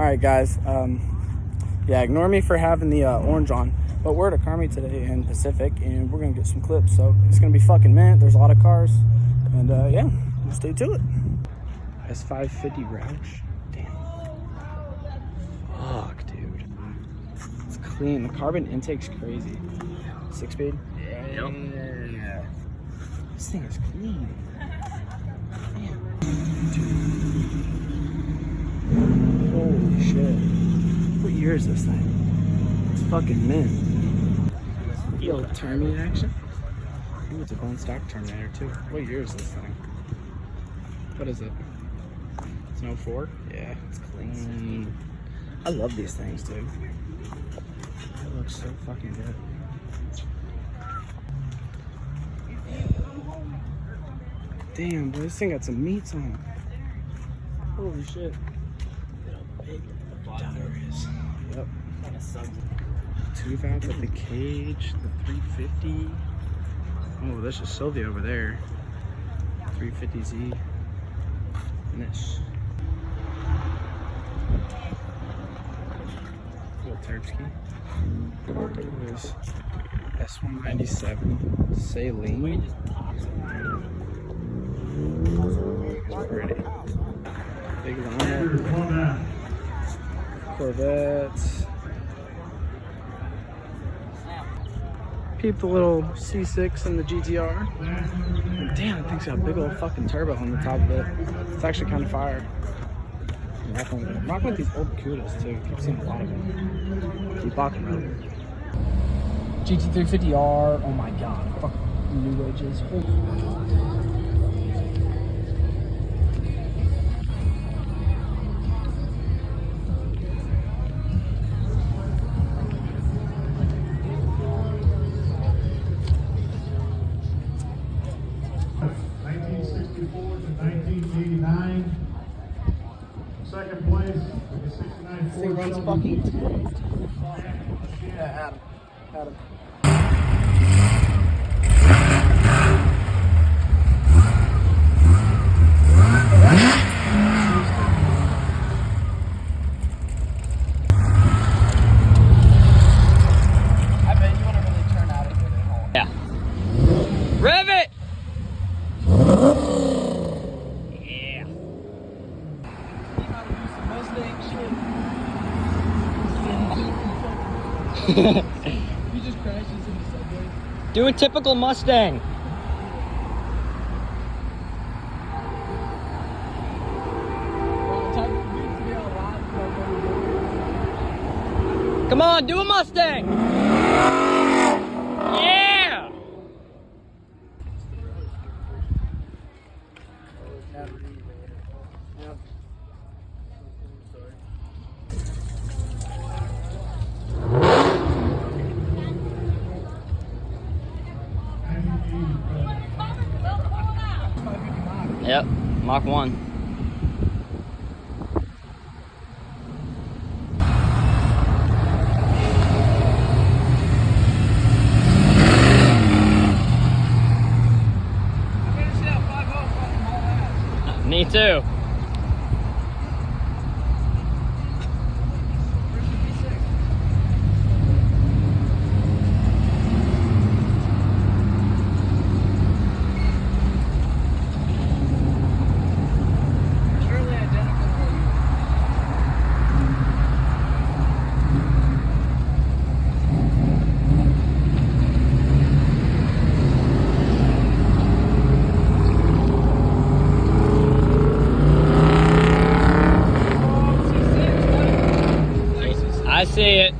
Alright guys, yeah, ignore me for having the orange on, but we're at a car meet today in Pacific and we're gonna get some clips, so it's gonna be fucking mint. There's a lot of cars, and yeah, we'll stay to it. S550 Roush. Damn. Fuck, dude. It's clean. The carbon intake's crazy. 6-speed? Yep. Yeah. This thing is clean. Damn. Dude. Holy shit. What year is this thing? It's fucking mint. Yo, Terminator action? Ooh, it's a bone stock Terminator too. What year is this thing? What is it? It's an 04? Yeah, it's clean. I love these things, dude. It looks so fucking good. Damn, boy, this thing got some meats on it. Holy shit. There it is. Yep. 2 valves at the cage, the 350. Oh, that's just Sylvia over there. 350Z. And this. Little Terpsky. There's S197 Saline. It's pretty. Big lineup. Corvettes. Peep the little C6 and the GTR. And damn, that thing's got a big old fucking turbo on the top of it. It's actually kind of fire. I'm rocking with these old Cudas too. Keep seeing a lot of them. Keep rocking with them. GT350R. Oh my god. Fuck new ages. Second place, 69 This thing runs fucking. Yeah, Adam. I bet you want to really turn out of here. Yeah. Rev it! Yeah. You just crashed into the subway. Do a typical Mustang. Come on, do a Mustang. Yeah. Yep, Mach 1. Me too. I see it.